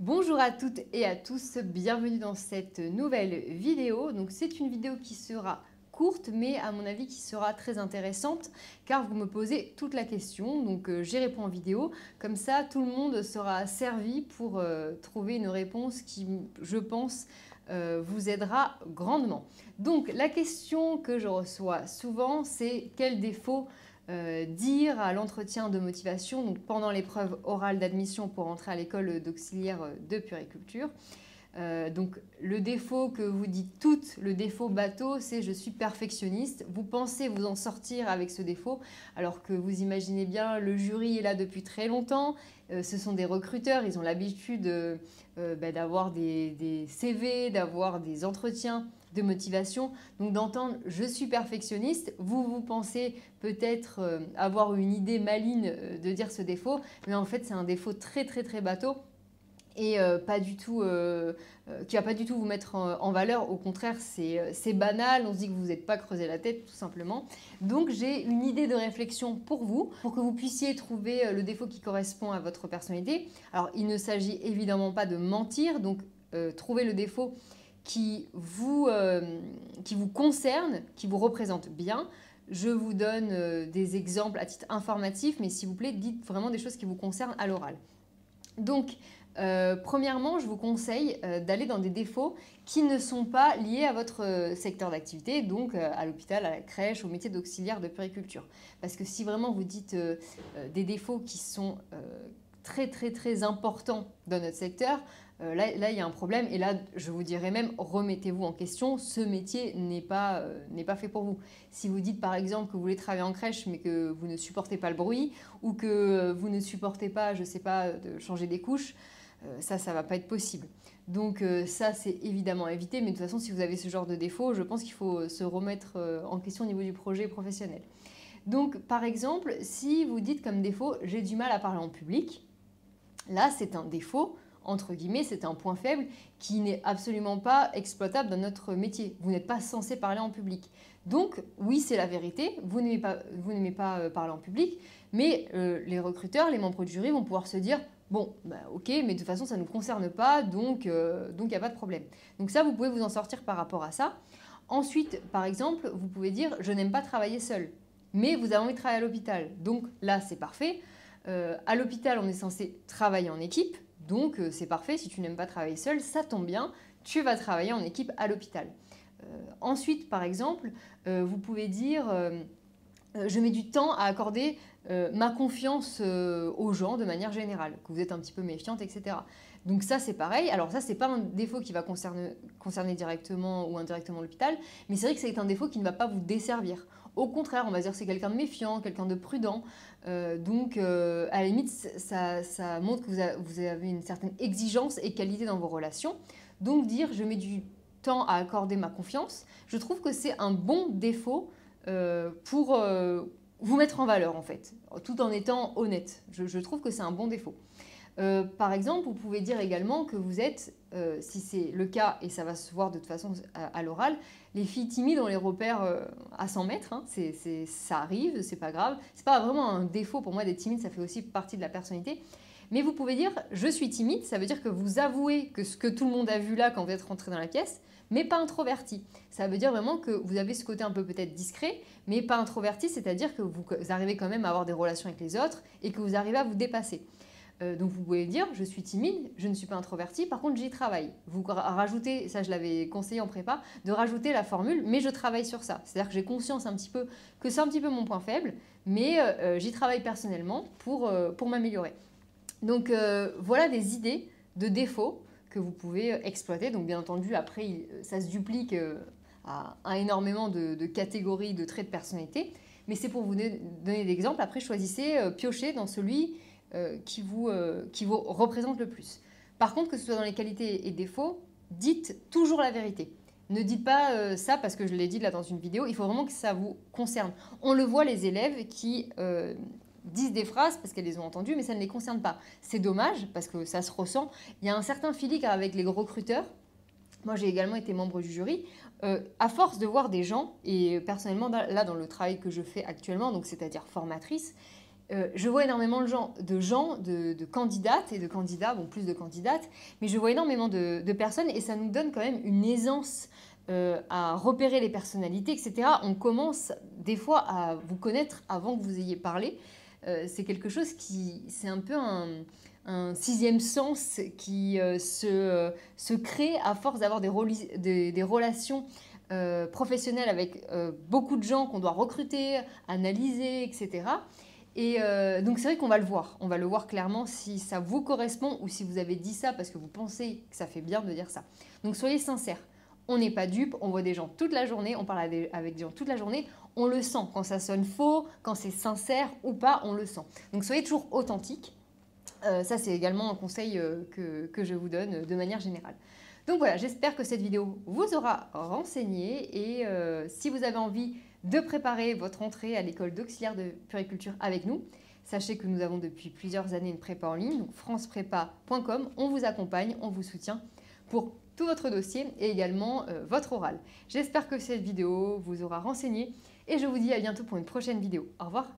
Bonjour à toutes et à tous, bienvenue dans cette nouvelle vidéo. Donc c'est une vidéo qui sera courte mais à mon avis qui sera très intéressante car vous me posez toute la question, donc j'y réponds en vidéo. Comme ça tout le monde sera servi pour trouver une réponse qui, je pense, vous aidera grandement. Donc la question que je reçois souvent, c'est quel défaut dire à l'entretien de motivation, donc pendant l'épreuve orale d'admission pour entrer à l'école d'auxiliaire de puériculture. Donc le défaut que vous dites toutes, le défaut bateau, c'est je suis perfectionniste. Vous pensez vous en sortir avec ce défaut, alors que vous imaginez bien, le jury est là depuis très longtemps. Ce sont des recruteurs, ils ont l'habitude d'avoir des CV, d'avoir des entretiens de motivation. Donc d'entendre je suis perfectionniste, vous pensez peut-être avoir une idée maligne de dire ce défaut, mais en fait c'est un défaut très bateau et pas du tout, qui va pas du tout vous mettre en valeur. Au contraire, c'est banal, on se dit que vous n'êtes pas creusé la tête tout simplement. Donc j'ai une idée de réflexion pour vous, pour que vous puissiez trouver le défaut qui correspond à votre personnalité. Alors il ne s'agit évidemment pas de mentir, donc trouvez le défaut qui vous concerne, qui vous représente bien. Je vous donne des exemples à titre informatif, mais s'il vous plaît, dites vraiment des choses qui vous concernent à l'oral. Donc, premièrement, je vous conseille d'aller dans des défauts qui ne sont pas liés à votre secteur d'activité, donc à l'hôpital, à la crèche, au métier d'auxiliaire de puériculture. Parce que si vraiment vous dites des défauts qui sont très importants dans notre secteur, là, il y a un problème. Et là, je vous dirais même, remettez-vous en question. Ce métier n'est pas fait pour vous. Si vous dites par exemple que vous voulez travailler en crèche, mais que vous ne supportez pas le bruit, ou que vous ne supportez pas, je ne sais pas, de changer des couches, ça ne va pas être possible. Donc ça, c'est évidemment à éviter. Mais de toute façon, si vous avez ce genre de défaut, je pense qu'il faut se remettre en question au niveau du projet professionnel. Donc, par exemple, si vous dites comme défaut « j'ai du mal à parler en public », là, c'est un défaut, entre guillemets, c'est un point faible qui n'est absolument pas exploitable dans notre métier. Vous n'êtes pas censé parler en public. Donc, oui, c'est la vérité, vous n'aimez pas parler en public, mais les recruteurs, les membres du jury vont pouvoir se dire « bon, bah, ok, mais de toute façon, ça ne nous concerne pas, donc il n'y a pas de problème ». Donc ça, vous pouvez vous en sortir par rapport à ça. Ensuite, par exemple, vous pouvez dire « je n'aime pas travailler seul », mais vous avez envie de travailler à l'hôpital. Donc là, c'est parfait. À l'hôpital, on est censé travailler en équipe, donc c'est parfait. Si tu n'aimes pas travailler seul, ça tombe bien, tu vas travailler en équipe à l'hôpital. Ensuite, par exemple, vous pouvez dire je mets du temps à accorder ma confiance aux gens de manière générale, que vous êtes un petit peu méfiante, etc. Donc ça, c'est pareil. Alors ça, c'est pas un défaut qui va concerner directement ou indirectement l'hôpital, mais c'est vrai que c'est un défaut qui ne va pas vous desservir. Au contraire, on va dire que c'est quelqu'un de méfiant, quelqu'un de prudent. Donc, à la limite, ça montre que vous avez une certaine exigence et qualité dans vos relations. Donc, dire je mets du temps à accorder ma confiance, je trouve que c'est un bon défaut pour vous mettre en valeur, en fait, tout en étant honnête. Je trouve que c'est un bon défaut. Par exemple, vous pouvez dire également que vous êtes, si c'est le cas, et ça va se voir de toute façon à l'oral, les filles timides, on les repère à 100 mètres, hein, ça arrive, c'est pas grave. C'est pas vraiment un défaut pour moi d'être timide, ça fait aussi partie de la personnalité. Mais vous pouvez dire je suis timide, ça veut dire que vous avouez que ce que tout le monde a vu là quand vous êtes rentré dans la pièce, mais pas introverti. Ça veut dire vraiment que vous avez ce côté un peu peut-être discret, mais pas introverti, c'est-à-dire que vous arrivez quand même à avoir des relations avec les autres et que vous arrivez à vous dépasser. Donc vous pouvez dire je suis timide, je ne suis pas introvertie, par contre j'y travaille. Vous rajoutez, ça je l'avais conseillé en prépa, de rajouter la formule mais je travaille sur ça. C'est-à-dire que j'ai conscience un petit peu que c'est un petit peu mon point faible, mais j'y travaille personnellement pour m'améliorer. Donc voilà des idées de défauts que vous pouvez exploiter. Donc bien entendu après ça se duplique à énormément de catégories de traits de personnalité, mais c'est pour vous donner des exemples. Après piochez dans celui qui vous représente le plus. Par contre, que ce soit dans les qualités et défauts, dites toujours la vérité. Ne dites pas ça parce que je l'ai dit là dans une vidéo, il faut vraiment que ça vous concerne. On le voit, les élèves qui disent des phrases parce qu'elles les ont entendues, mais ça ne les concerne pas. C'est dommage parce que ça se ressent. Il y a un certain feeling avec les recruteurs. Moi, j'ai également été membre du jury. À force de voir des gens, et personnellement, là, dans le travail que je fais actuellement, donc c'est-à-dire formatrice, Je vois énormément de candidates et de candidats, bon plus de candidates, mais je vois énormément de personnes et ça nous donne quand même une aisance à repérer les personnalités, etc. On commence des fois à vous connaître avant que vous ayez parlé. C'est quelque chose c'est un peu un sixième sens qui se crée à force d'avoir des relations professionnelles avec beaucoup de gens qu'on doit recruter, analyser, etc. Et donc c'est vrai qu'on va le voir. On va le voir clairement si ça vous correspond ou si vous avez dit ça parce que vous pensez que ça fait bien de dire ça. Donc soyez sincères. On n'est pas dupe, on voit des gens toute la journée, on parle avec des gens toute la journée, on le sent. Quand ça sonne faux, quand c'est sincère ou pas, on le sent. Donc soyez toujours authentique. Ça, c'est également un conseil que je vous donne de manière générale. Donc voilà, j'espère que cette vidéo vous aura renseigné et si vous avez envie de préparer votre entrée à l'école d'auxiliaire de puériculture avec nous, sachez que nous avons depuis plusieurs années une prépa en ligne, donc franceprépa.com. On vous accompagne, on vous soutient pour tout votre dossier et également votre oral. J'espère que cette vidéo vous aura renseigné et je vous dis à bientôt pour une prochaine vidéo. Au revoir.